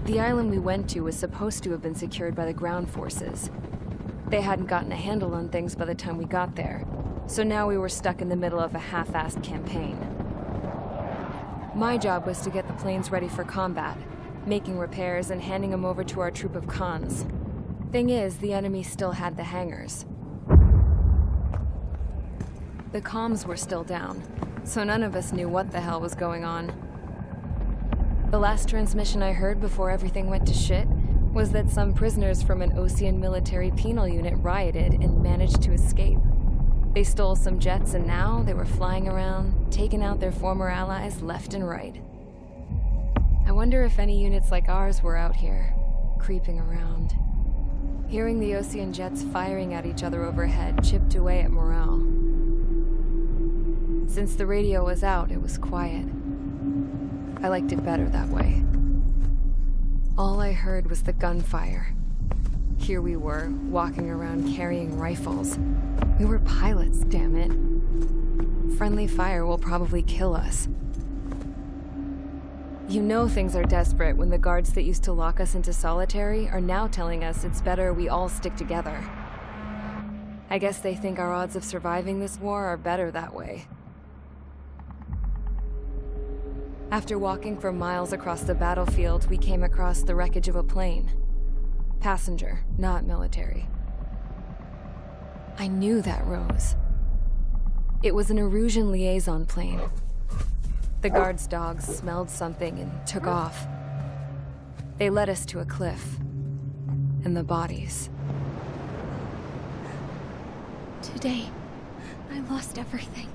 The island we went to was supposed to have been secured by the ground forces. They hadn't gotten a handle on things by the time we got there, so now we were stuck in the middle of a half-assed campaign. My job was to get the planes ready for combat, making repairs and handing them over to our troop of cons. Thing is, the enemy still had the hangars. The comms were still down, so none of us knew what the hell was going on. The last transmission I heard before everything went to shit was that some prisoners from an Osean military penal unit rioted and managed to escape. They stole some jets and now they were flying around, taking out their former allies left and right. I wonder if any units like ours were out here, creeping around. Hearing the Osean jets firing at each other overhead chipped away at morale. Since the radio was out, it was quiet. I liked it better that way. All I heard was the gunfire. Here we were, walking around carrying rifles. We were pilots, damn it. Friendly fire will probably kill us. You know things are desperate when the guards that used to lock us into solitary are now telling us it's better we all stick together. I guess they think our odds of surviving this war are better that way. After walking for miles across the battlefield, we came across the wreckage of a plane. Passenger, not military. I knew that rose. It was an Erusian liaison plane. The guards' dogs smelled something and took off. They led us to a cliff. And the bodies. Today, I lost everything.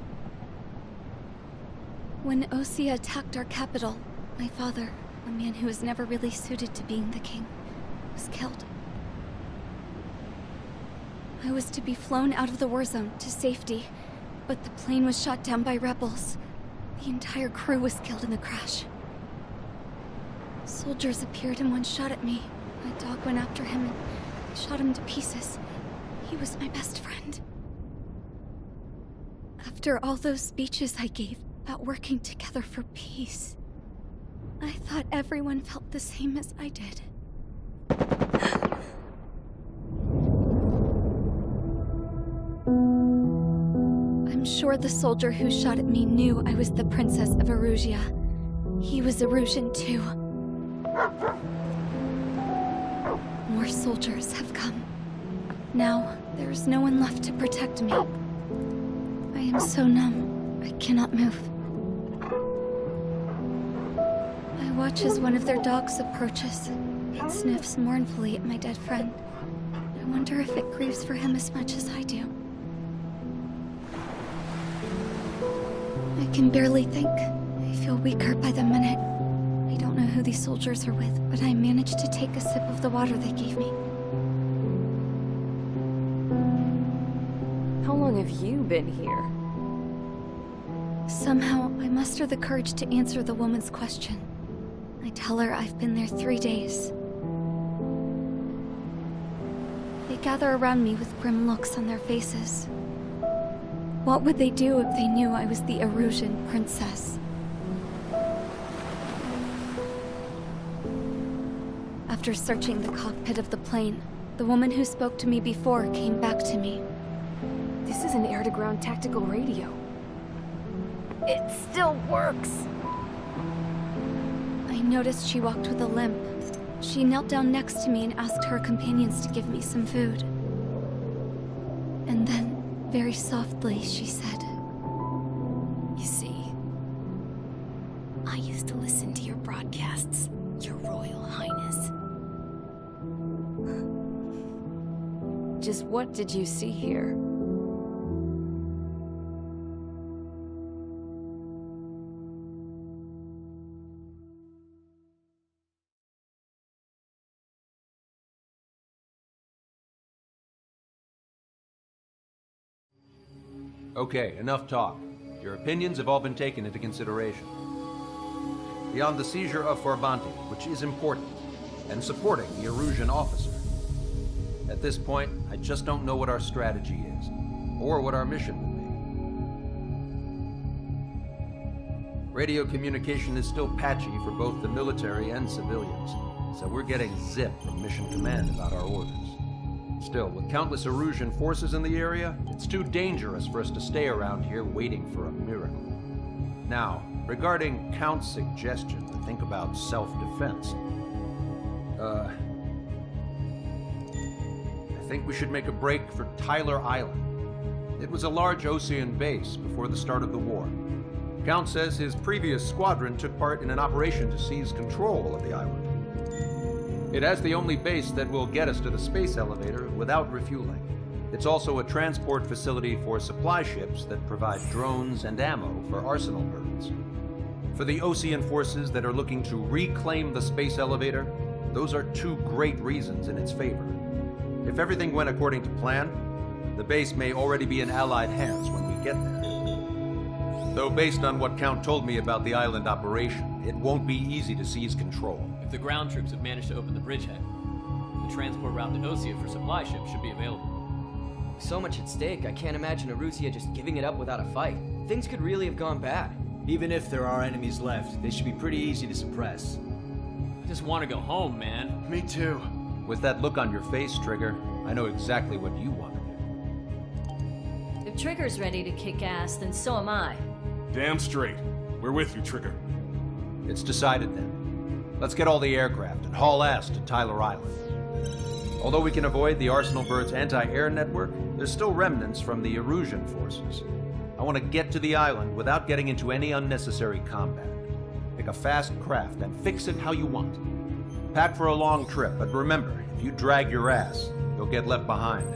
When Osea attacked our capital, my father, a man who was never really suited to being the king, was killed. I was to be flown out of the war zone to safety, but the plane was shot down by rebels. The entire crew was killed in the crash. Soldiers appeared and one shot at me. My dog went after him and shot him to pieces. He was my best friend. After all those speeches I gave about working together for peace, I thought everyone felt the same as I did. I'm sure the soldier who shot at me knew I was the Princess of Erusia. He was Erusian too. More soldiers have come. Now, there is no one left to protect me. I am so numb, I cannot move. I watch as one of their dogs approaches. It sniffs mournfully at my dead friend. I wonder if it grieves for him as much as I do. I can barely think. I feel weaker by the minute. I don't know who these soldiers are with, but I managed to take a sip of the water they gave me. How long have you been here? Somehow, I muster the courage to answer the woman's question. I tell her I've been there 3 days. They gather around me with grim looks on their faces. What would they do if they knew I was the Erusian princess? After searching the cockpit of the plane, the woman who spoke to me before came back to me. This is an air-to-ground tactical radio. It still works! I noticed she walked with a limp. She knelt down next to me and asked her companions to give me some food. And then, very softly, she said, "You see, I used to listen to your broadcasts, Your Royal Highness." Just what did you see here? Okay, enough talk. Your opinions have all been taken into consideration. Beyond the seizure of Forbanti, which is important, and supporting the Erusian officer, at this point, I just don't know what our strategy is, or what our mission will be. Radio communication is still patchy for both the military and civilians. so we're getting zip from Mission Command about our orders. Still, with countless Erusian forces in the area, it's too dangerous for us to stay around here waiting for a miracle. Now, regarding Count's suggestion to think about self-defense, I think we should make a break for Tyler Island. It was a large Osean base before the start of the war. Count says his previous squadron took part in an operation to seize control of the island. It has the only base that will get us to the space elevator without refueling. It's also a transport facility for supply ships that provide drones and ammo for arsenal birds. For the Osean forces that are looking to reclaim the space elevator, those are two great reasons in its favor. If everything went according to plan, the base may already be in Allied hands when we get there. Though based on what Count told me about the island operation, it won't be easy to seize control. If the ground troops have managed to open the bridgehead, the transport route to Osea for supply ships should be available. With so much at stake, I can't imagine Erusia just giving it up without a fight. Things could really have gone bad. Even if there are enemies left, they should be pretty easy to suppress. I just want to go home, man. Me too. With that look on your face, Trigger, I know exactly what you want to do. If Trigger's ready to kick ass, then so am I. Damn straight. We're with you, Trigger. It's decided then. Let's get all the aircraft and haul ass to Tyler Island. Although we can avoid the Arsenal Bird's anti-air network, there's still remnants from the Erusian forces. I want to get to the island without getting into any unnecessary combat. Pick a fast craft and fix it how you want. Pack for a long trip, but remember, if you drag your ass, you'll get left behind.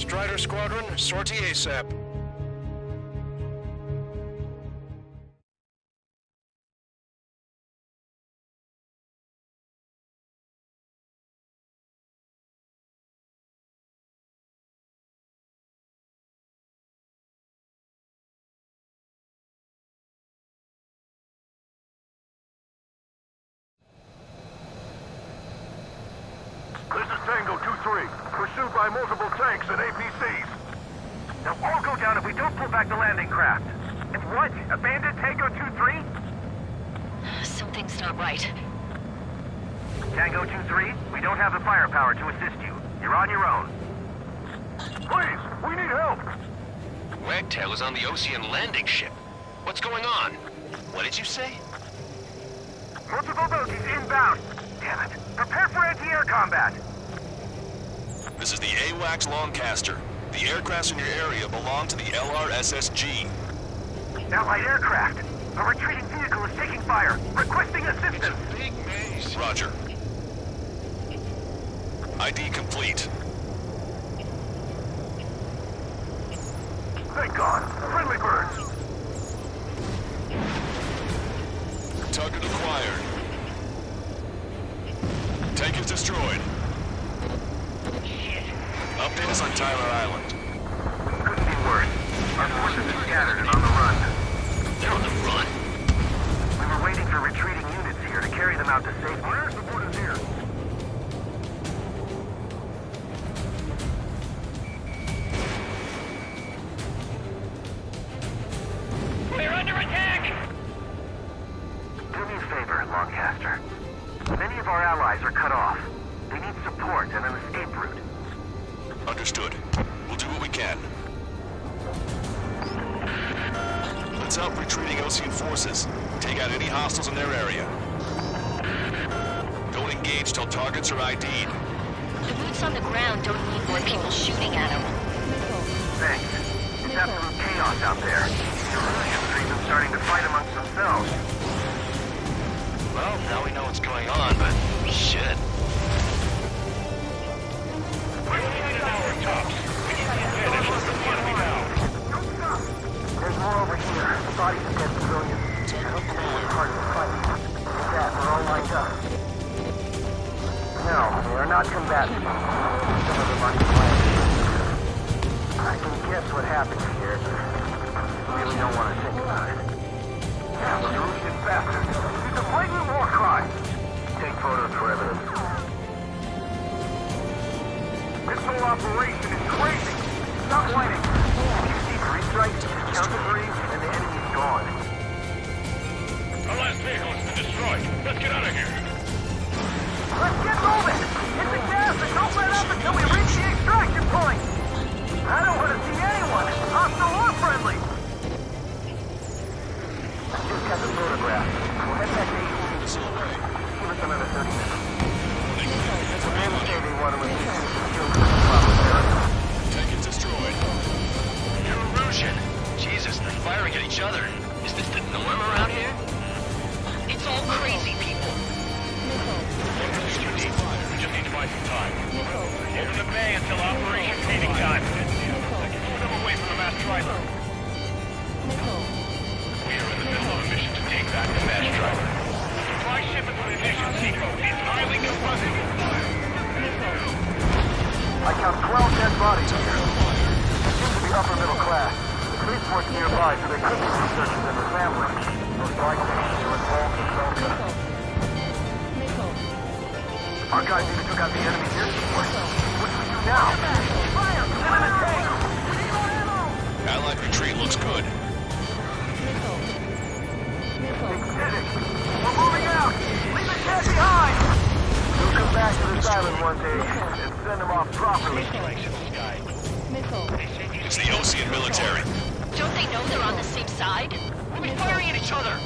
Strider Squadron, sortie ASAP. This is Tango 2-3, pursued by multiple tanks and APCs. They'll all go down if we don't pull back the landing craft. And what? Abandoned Tango 2-3? Something's not right. Tango 2-3, we don't have the firepower to assist you. You're on your own. Please, we need help! Wagtail is on the Ocean landing ship. What's going on? What did you say? Multiple bogies inbound. Damn it. Prepare for anti-air combat. This is the AWACS Longcaster. The aircrafts in your area belong to the LRSSG. Allied aircraft. A retreating vehicle is taking fire. Requesting assistance. Big maze. Roger. ID complete. Thank God. Friendly birds. Target acquired. Tank is destroyed. Shit. Update us on Tyler Island. Couldn't be worse. Our forces are scattered and on the run. They're on the run? We were waiting for retreating units here to carry them out to safety. Where's the support is here? We're under attack! Do me a favor, Longcaster. Many of our allies are cut off. They need support and an escape route. Understood. We'll do what we can. Let's help retreating Ocean forces. Take out any hostiles in their area. Don't engage till targets are ID'd. The boots on the ground don't need more people shooting at them. Thanks. It's absolute chaos out there. The Erusians are even starting to fight amongst themselves. Well, now we know what's going on, but shit. There's more over here. The bodies of dead civilians. I hope they were part of the fight. With that, we're all lined up. No, they are not combatants. Some of them aren't planned. I can guess what happened here, but I really don't want to think about it. Damn, those Erusian bastards. It's a blatant war crime. Take photos for evidence. This whole operation is crazy. Stop whining. You see 3 strikes, count to 3, and the enemy's gone. Our last vehicle has been destroyed. Let's get out of here. Let's get moving! Hit the gas and don't let up until we reach the extraction point! I don't want to see anyone, hostile or friendly! I just got the photograph. We'll head back to HQ. Give us another 30 minutes. We're able to save one of them. Tank is destroyed. Erusian. Jesus, they're firing at each other. Is this the norm around here? It's all crazy people. We just need to buy some time. Open the bay until Operation Paving time. Move them away from the mass driver. We are in the middle of a mission to take back the mass driver. Supply shipment for the ignition sequel is highly combustible. I count 12 dead bodies here. They seem to be upper middle class. The police force nearby, so they could be researchers and their families. Most likely, they're involved in Delta. Our guys even took out the enemy here. What do we do now? Fire! Get in the tank! Allied retreat looks good. We're moving out! Leave the cat behind! We'll come back to this island one day and send them off properly. It's the Ocean military. Don't they know they're on the same side? We'll be firing at each other.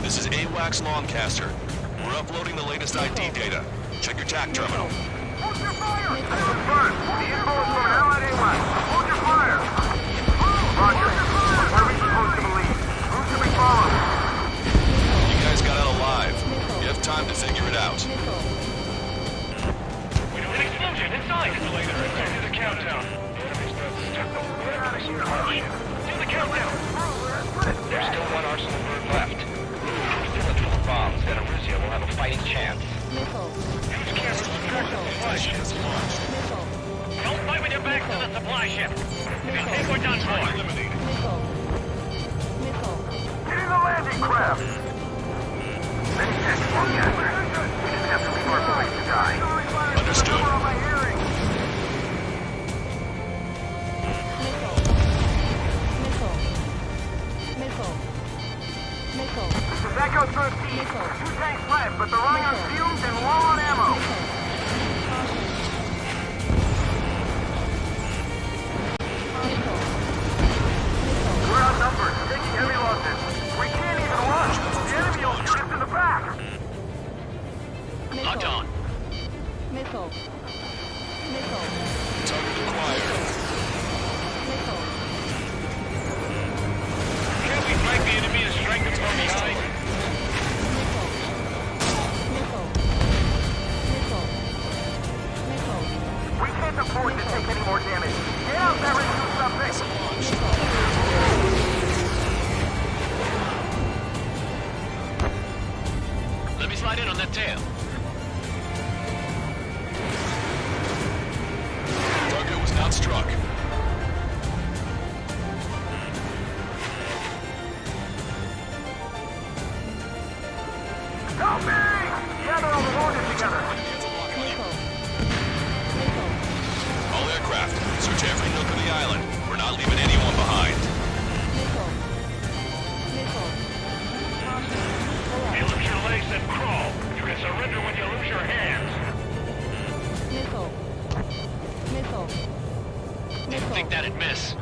This is AWACS Longcaster. We're uploading the latest ID data. Check your TAC terminal. Hold your fire! Confirmed. The info is from an allied AWACS. Hold your fire! Roger. Where are we supposed to believe? Who should we follow? You guys got out alive. You have time to figure it out. An explosion inside! Later, the countdown. craft. Many thanks, Longcaster. We didn't have to leave our boys to die. Understood. Does that go through T? 2 tanks left, but they're running on fumes and low on ammo. We're outnumbered, taking heavy losses. We can't even launch. The enemy will shoot us in the back. Locked on. Target acquired. Can't we flank the enemy and strike them from behind? We can't afford to take any more damage. Get out there and do something. Let me slide in on that tail. Target was not struck. Help me! Gather all the wounded together. All aircraft, search every nook of the island. We're not leaving anyone behind. You lose your legs, then crawl. You can surrender when you lose your hands. Didn't think that'd miss.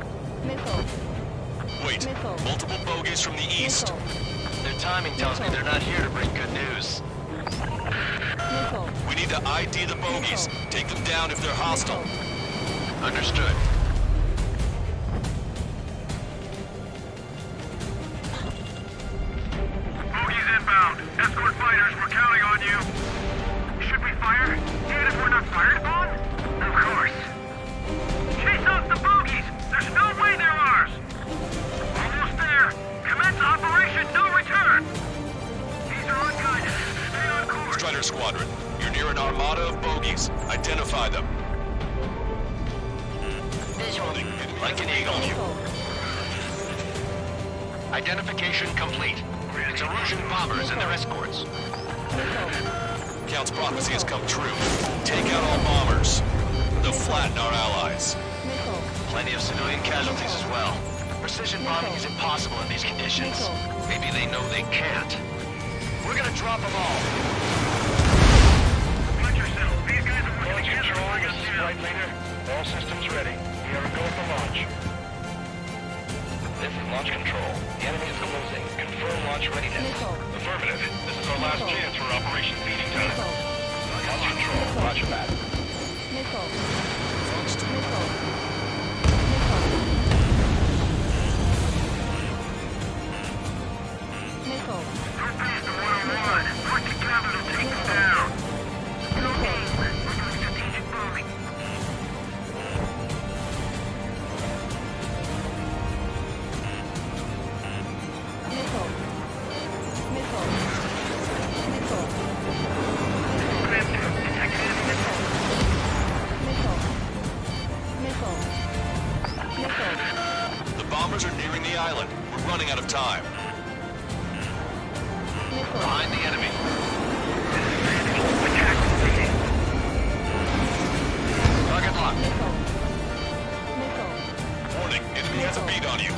Wait, multiple bogeys from the east. Their timing tells me they're not here to bring good news. We need to ID the bogeys. Take them down if they're hostile. Understood. Bogies inbound. Escort fighters, we're counting on you. Should we fire? Even if we're not fired upon? Of course. Chase off the bogies! There's no way they're ours! Almost there. Commence Operation No Return! These are unguided. Stay on course. Strider Squadron, you're near an armada of bogeys. Identify them. Visual. Like an eagle. Identification complete. It's Erusian bombers and their escorts. Count's prophecy has come true. Take out all bombers. They'll flatten our allies. Plenty of civilian casualties as well. Precision bombing is impossible in these conditions. Maybe they know they can't. We're gonna drop them all. Watch yourself. These guys are working Launch together. control, this is Flight Leader. All systems ready. We are a go for launch. This is Launch Control. The enemy is closing. Confirm launch readiness. Affirmative. This is our last chance for Operation Feeding Time. Launch Control. Roger that. Torpedoes to 101. Quick to capital, take them down. No aim. We're doing strategic bombing. The bombers are nearing the island. We're running out of time. Behind the enemy. Target locked. Warning, enemy has a bead on you.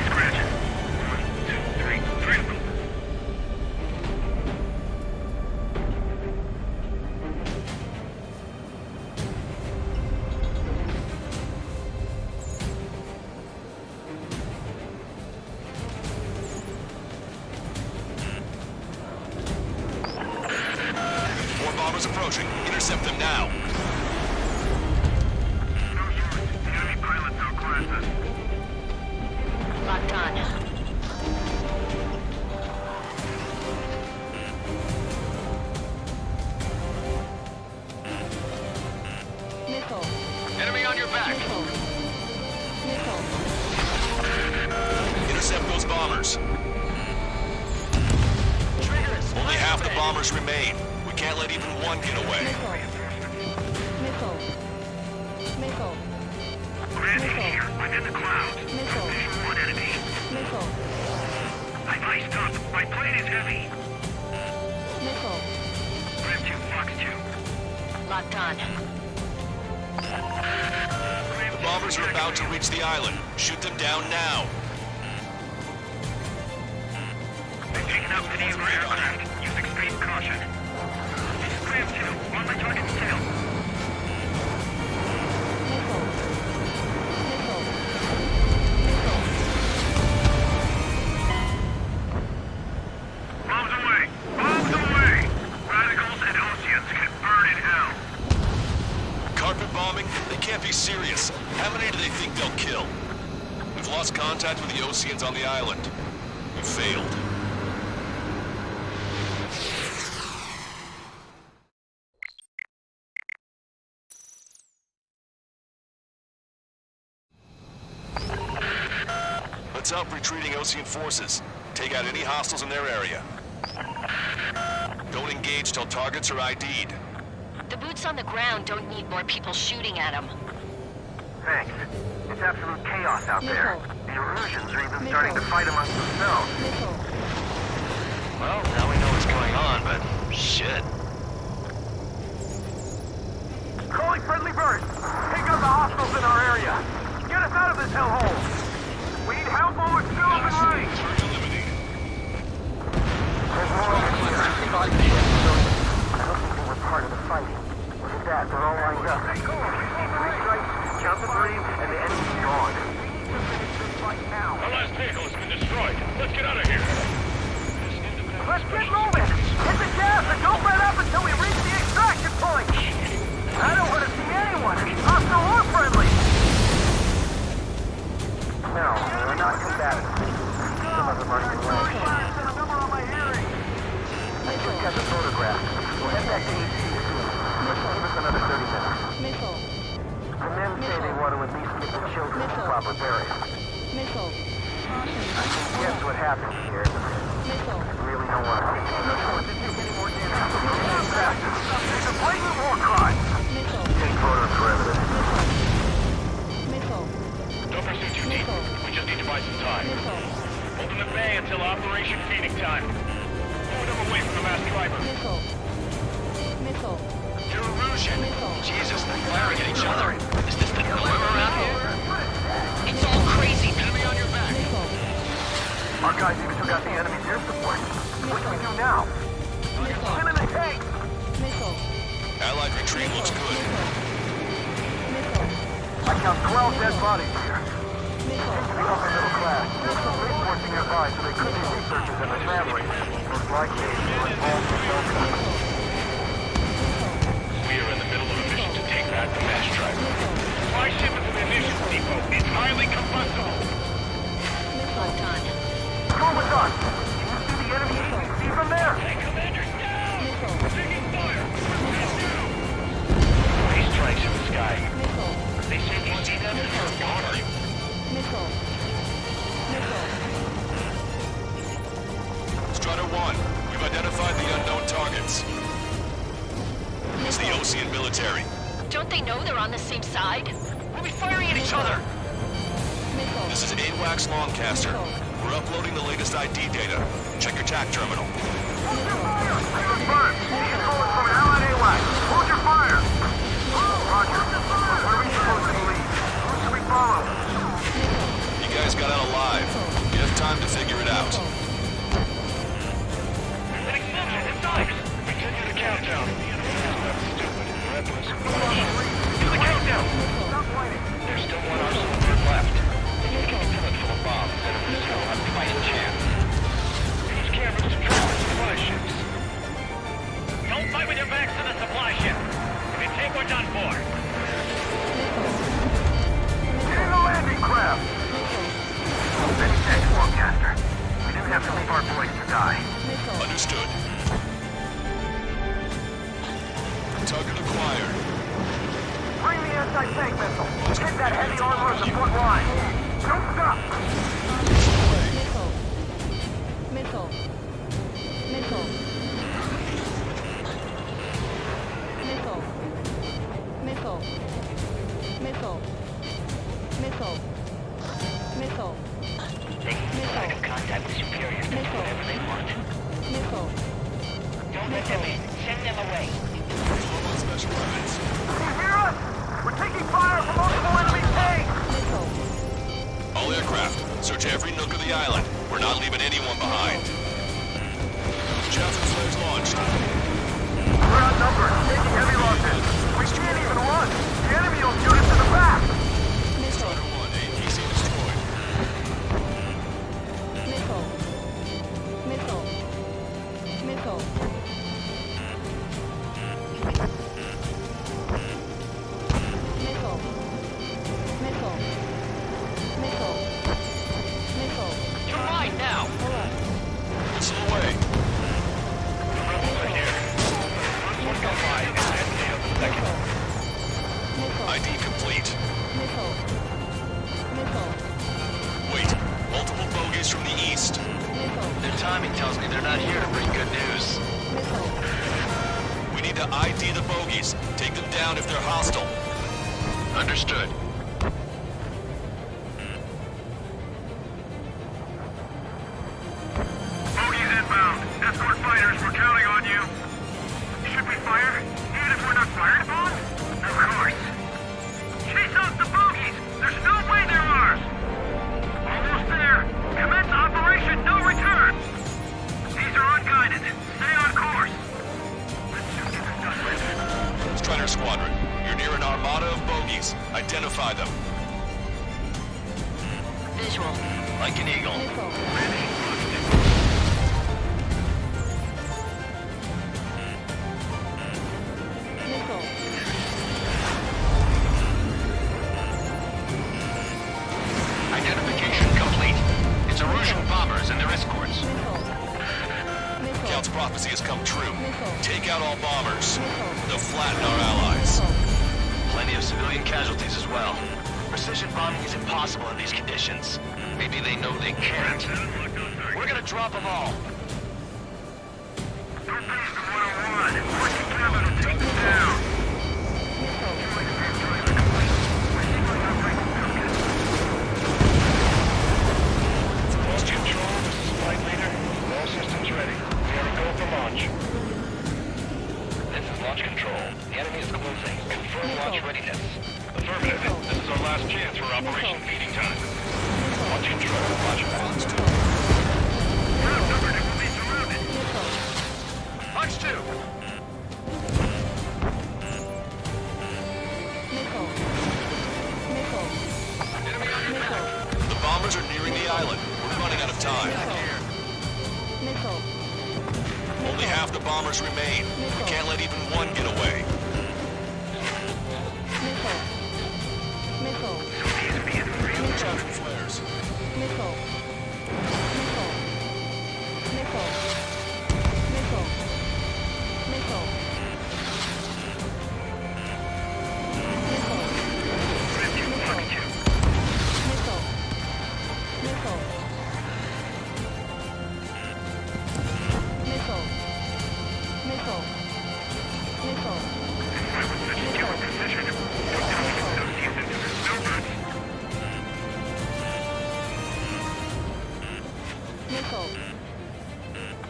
Scratch it. 1, 2, 3. Critical. More bombers approaching. Intercept them now. No use. The enemy pilots outclass us. Locked on. Enemy on your back. Intercept those bombers. Only half the bombers remain. We Can't let even one get away. Missile. Missile. Grant here. I'm in the clouds. Missile. One enemy. Missile. I'm iced up. My plane is heavy. Missile. Grant 2, Fox 2. Locked on. The bombers are about to reach the island. Shoot them down now. They've taken out many of our aircraft. Use extreme caution. This is Grant 2. On my target's tail. Missile. Missile. Bombs away! Bombs away! Radicals and Oceans can burn in hell. Carpet bombing? They can't be serious. How many do they think they'll kill? We've lost contact with the Oceans on the island. We failed. Let's help retreating Ocean forces. Take out any hostiles in their area. Don't engage till targets are ID'd. The boots on the ground don't need more people shooting at them. Thanks. It's absolute chaos out there. The Erusians are even starting to fight amongst themselves. Well, now we know what's going on, but shit. Calling friendly birds! Take out the hostiles in our area! Get us out of this hellhole! We need help while we're still up and running! There's more over here. I don't think they were part of the fighting. Look at that, they're all lined up. 3 strikes, count to 3, and the enemy's gone. Our last vehicle has been destroyed. Let's get out of here. Let's get moving! Hit the gas and don't let up until we reach the extraction point! I don't want to see anyone, hostile or friendly! No, they're not combatant. Some of them aren't even wearing shields. I just got the photograph. We'll head back to AC soon. Let's give us another 30 minutes. Missile. The men say they want to at least get the children to proper burial. Missile. I can guess what happened here. Missile. I really don't want to. It's a blatant war crime! Missile. Take photos for evidence. Missile. Don't pursue too deep. We just need to buy some time. Hold them at bay until Operation Feeding Time. Move them away from the mass driver. Missile. Missile. You're Erusian. Missile. Jesus, they're firing at each other. Is this the norm around here? It's all crazy. Enemy on your back. Missile. Our guys even took out the enemy's air support. What do we do now? Send in the tank! Missile. Allied retreat looks good. Missile. I count 12 dead bodies here. Missile. Seems to be upper middle class. There's some police force nearby, so they could be researchers and their families. Most likely, involved in Delta. We are in the middle of a mission to take back the mass driver. Supply ship is a munitions depot. It's highly combustible. Locked on. Comabt! Can you see the enemy APC from there? Hey, Commander, down! Missile. Taking fire! Three strikes in the sky. Missile. They say these see them and they're gone. Missile. Missile. Strider 1, we've identified the unknown targets. It's the Ocean military. Don't they know they're on the same side? We'll be firing at each other. Missile. This is AWACS Lancaster. We're uploading the latest ID data. Check your TAC terminal. Hold your fire! Confirmed! He's calling from an allied AWAC. Hold your fire! Roger. What are we supposed to believe? Who should we follow? You guys got out alive. You have time to figure it out. An explosion inside! Continue the countdown. That's stupid. Reckless. Do the countdown! There's still one arsenal left. Fill it full of bombs, and if this will have a fighting chance. Use cameras to track the supply ships. Don't fight with your backs to the supply ship. If you take what's on board. Getting the landing craft! Many thanks, Lancaster. We didn't have to leave our boys to die. Understood. Target acquired. Bring the anti-tank missile. Hit that heavy armor at the front line. Don't stop! Missile. Missile. Missile. Send them away. On special weapons. Can you hear us? We're taking fire from multiple enemy tanks! All aircraft, search every nook of the island. We're not leaving anyone behind. Chancellor flares launched. We're outnumbered, taking heavy losses. We can't even run. The enemy will shoot us in the back. Strider 1, APC destroyed. You're mine now! Missile away. The rebels are here. First one come by and detonate on the second. ID complete. Wait, multiple bogies from the east. Their timing tells me they're not here to bring good news. We need to ID the bogies. Take them down if they're hostile. Understood. Bogies inbound. Escort fighters, we're counting on you. Should we fire? Even if we're not fired upon? Of course. Chase out the bogies! There's no way they're ours! Almost there. Commence Operation No Return! These are unguided. Stay on course. Let's just get this done with. Strider Squadron, you're near an armada of bogies. Identify them. Visual. Like an eagle. Identification complete. It's Erusian bombers and their escorts. Count's prophecy has come true. Take out all bombers. They'll flatten our allies. Plenty of civilian casualties as well. Precision bombing is impossible in these conditions. Maybe they know they can't. We're gonna drop them all. Don't base the 101. Push the cabin and take them down. Lost control, this is flight leader. All systems ready. We are a go for launch. This is launch control. The enemy is closing. Confirm launch readiness. Affirmative. This is our last chance for Operation Feeding Time. Launch control. Roger that. We're outnumbered and will be surrounded. Launch 2! The bombers are nearing the island. We're running out of time. Only half the bombers remain. We can't let even one get away. Charging flares.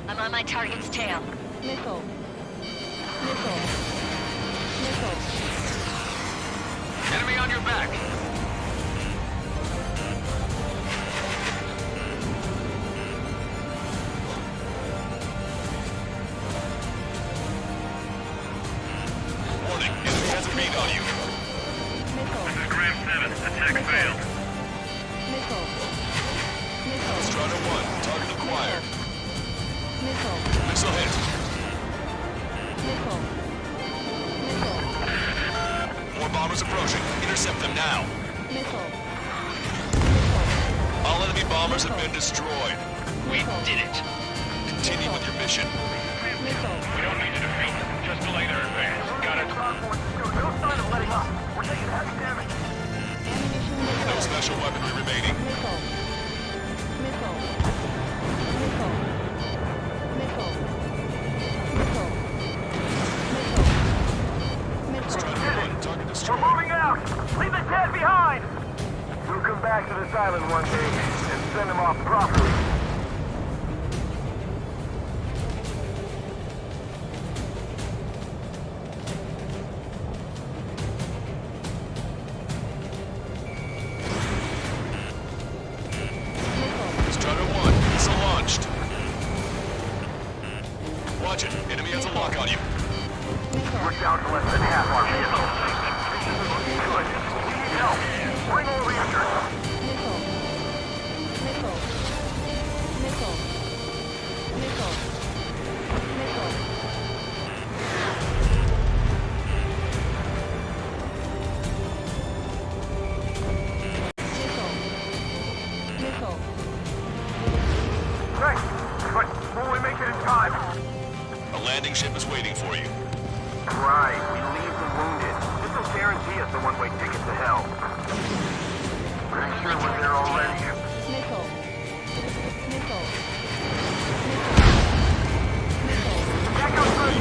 I'm on my target's tail. Enemy on your back! Warning, enemy has a read on you. This is Graham 7. Attack failed. Strider 1, target acquired. Missile hit. More bombers approaching. Intercept them now. All enemy bombers have been destroyed. We did it. Continue with your mission. We don't need to defeat them. Just delay their advance. Got it. No sign of letting up. We're taking heavy damage. No special weaponry remaining. Strider 1, target We're destroyed. moving out. Leave the dead behind. We'll come back to this island one day and send them off properly. Roger. Enemy has a lock on you. We're down to less than half our vehicles. This isn't looking good. We need help. Bring all the injured. Thanks, but will we make it in time? A landing ship is waiting for you. Right, we leave the wounded. This will guarantee us a one-way ticket to hell. Pretty sure we're there already. Check out good.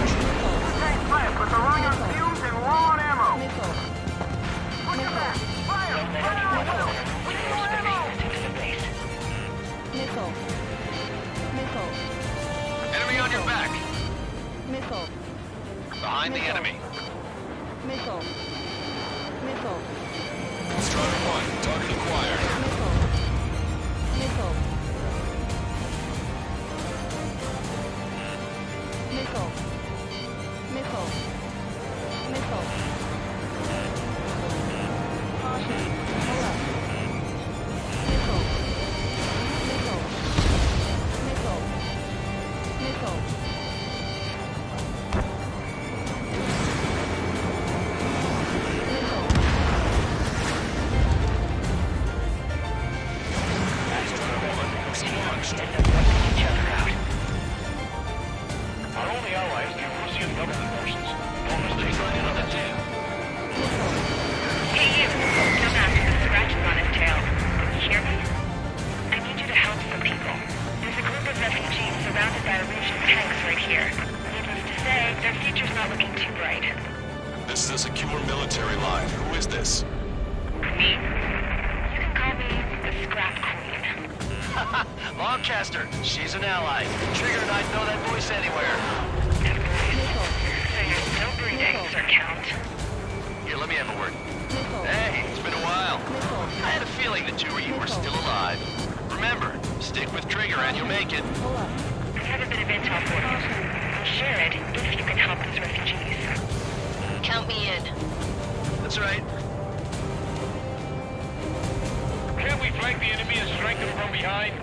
Tank fast, but they're running on fumes and low on ammo. Push it back. Fire! Fire on will! We need more ammo! Enemy on your back. Behind the enemy. Strider 1, target acquired. Our only ally is the Russian government forces. Don't mistake them for the tail. Hey you, Comabt has scratches on his tail. You hear me? I need you to help some people. There's a group of refugees surrounded by Russian tanks right here. Needless to say, their future's not looking too bright. This is a secure military line. Who is this? Me? You can call me the Scrap Queen. Lancaster, she's an ally. Trigger and I'd know that voice anywhere. So you're still breathing, Sir Count. Here, let me have a word. Hey, it's been a while. I had a feeling the two of you were still alive. Remember, stick with Trigger and you'll make it. I have a bit of intel for you. I'll share it if you can help those refugees. Count me in. That's right. Can't we flank the enemy and strike them from behind?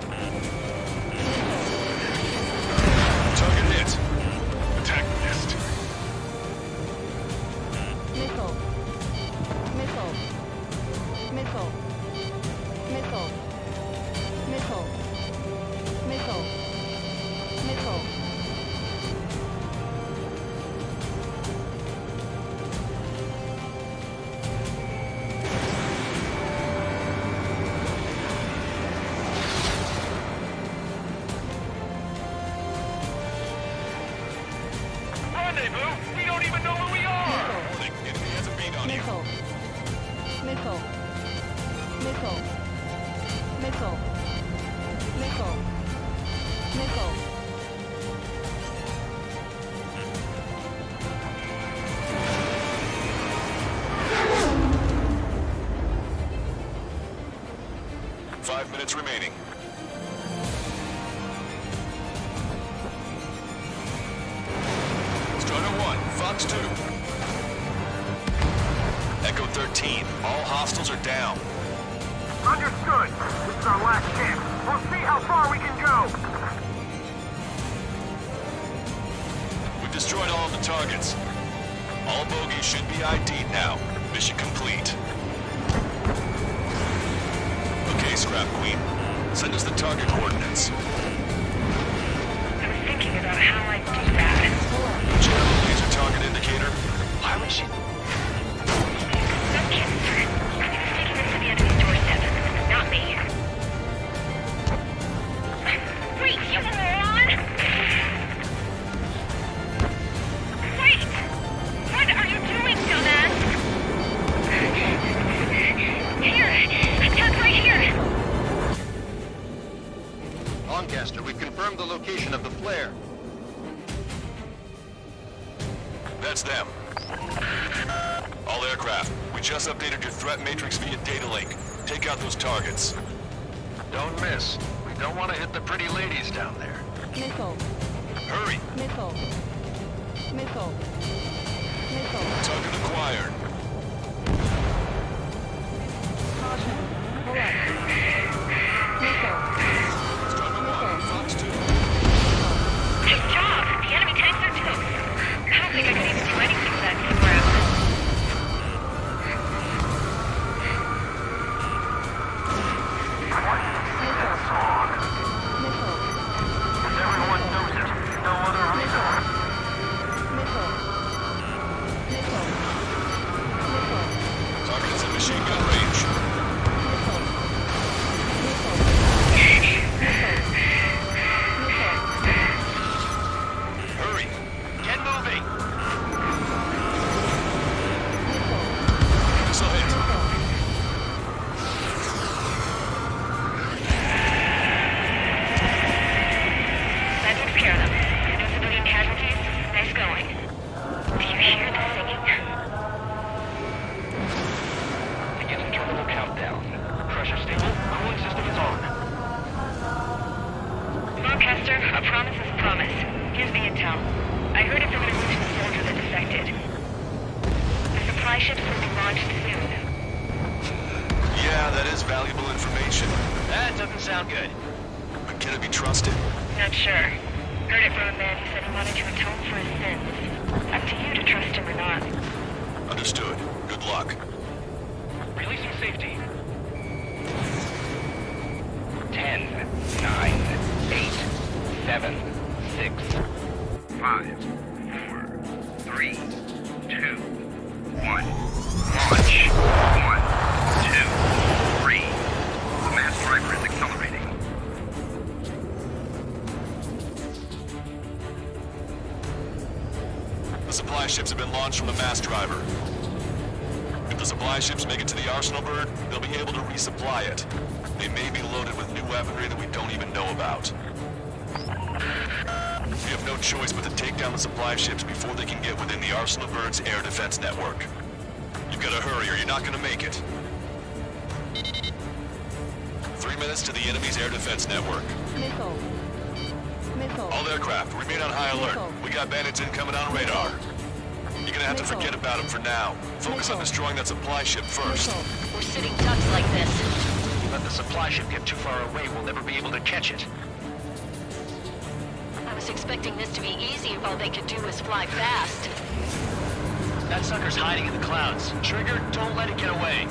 Target hit. Attack missed. Rendezvous? We don't even know where we are! Warning, enemy has a beat on you. Five minutes remaining. Strider 1, Fox 2. Echo 13, all hostiles are down. Understood. This is our last chance. We'll see how far we can go. We've destroyed all of the targets. All bogies should be ID'd now. Mission complete. Okay, Scrap Queen. Send us the target coordinates. I was thinking about how I'd do that. Do you have a laser target indicator? Why would she... No kidding, sir. I think it's taking us to the enemy's doorstep. Not me. Wait, you moron! Wait! What are you doing, dumbass? Here! Tuck right here! Lancaster, we've confirmed the location of the flare. That's them. All aircraft, we just updated your threat matrix via data link. Take out those targets. Don't miss. We don't want to hit the pretty ladies down there. Hurry! Missile. Missile. Missile. Target acquired. Caution. Pull up. Missile. Missile. Fox 2. Nice job! The enemy tanks are toast. I don't think I could even do anything with that crap. Target's in machine gun range. Hurry! Get moving! Missile hit. That takes care of them. No civilian casualties. Nice going. Do you hear the singing? Beginning terminal countdown. Pressure stable. Cooling system is on. Broadcaster, a promise is a promise. Here's the intel. I heard it from an original soldier that defected. The supply ships will be launched soon. Yeah, that is valuable information. That doesn't sound good. But can it be trusted? Not sure. Heard it from a man who said he wanted to atone for his sins. Up to you to trust him or not. Understood. Good luck. Releasing safety. 10, 9, 8, 7, 6, 5, 4, 3, 2, 1. Launch. 1, 2, 3. The mass driver is accelerating. The supply ships have been launched from the mass driver. If the supply ships make it to the arsenal bird, they'll be able to resupply it. They may be loaded with new weaponry that we don't even know about. We have no choice but to take down the supply ships before they can get within the arsenal bird's air defense network. You've got to hurry or you're not going to make it. 3 minutes to the enemy's air defense network. Missile. Missile. All aircraft, remain on high alert. We got bandits incoming on radar. You're gonna have to forget about them for now. Focus on destroying that supply ship first. We're sitting ducks like this. Let the supply ship get too far away, we'll never be able to catch it. I was expecting this to be easy if all they could do was fly fast. That sucker's hiding in the clouds. Trigger, don't let it get away.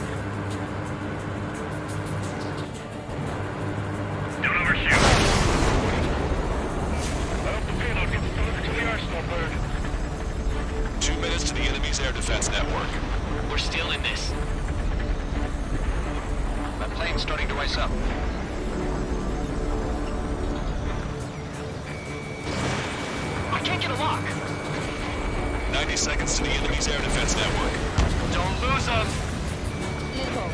Don't overshoot. I hope the payload gets delivered to the arsenal bird. 2 minutes to the enemy's air defense network. We're still in this. That plane's starting to ice up. I can't get a lock. 90 seconds to the enemy's air defense network. Don't lose them. Missile.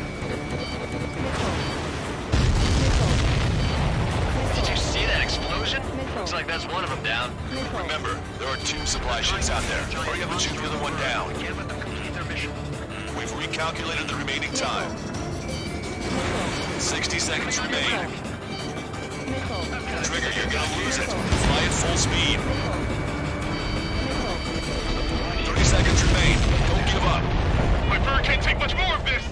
Did you see that explosion? Missile. Looks like that's one of them down. Missile. Remember, there are 2 supply ships out there. Hurry up and shoot the other one down. We can't let them complete their mission. We've recalculated the remaining time. 60 seconds remain. Missile. Trigger, you're gonna lose it. Fly at full speed. 30 seconds remain. Don't give up. My bird can't take much more of this!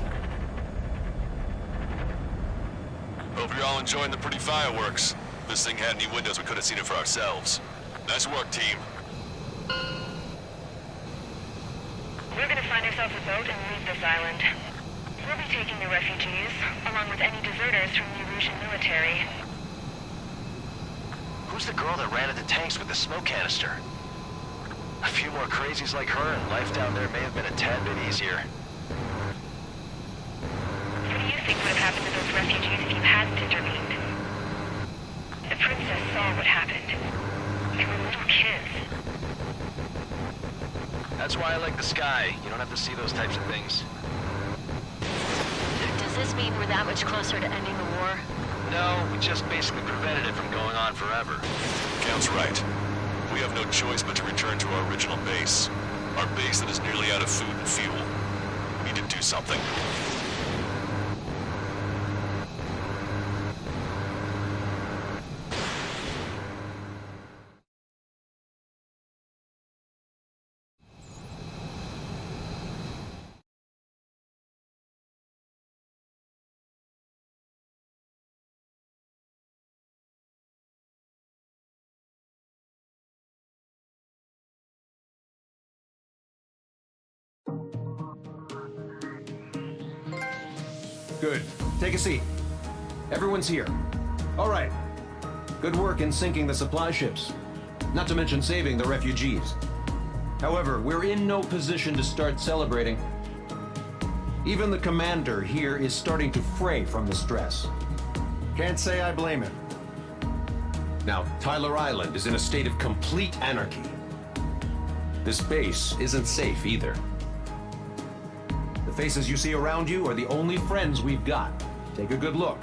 Hope you're all enjoying the pretty fireworks. If this thing had any windows, we could have seen it for ourselves. Nice work, team. We're gonna find ourselves a boat and leave this island. We'll be taking the refugees, along with any deserters from the Erusian military. Who's the girl that ran at the tanks with the smoke canister? A few more crazies like her, and life down there may have been a tad bit easier. What do you think would have happened to those refugees if you hadn't intervened? The princess saw what happened. They were little kids. That's why I like the sky. You don't have to see those types of things. Does this mean we're that much closer to ending the war? No, we just basically prevented it from going on forever. Count's right. We have no choice but to return to our original base. Our base that is nearly out of food and fuel. We need to do something. Good. Take a seat. Everyone's here. All right. Good work in sinking the supply ships. Not to mention saving the refugees. However, we're in no position to start celebrating. Even the commander here is starting to fray from the stress. Can't say I blame him. Now, Tyler Island is in a state of complete anarchy. This base isn't safe either. The faces you see around you are the only friends we've got. Take a good look.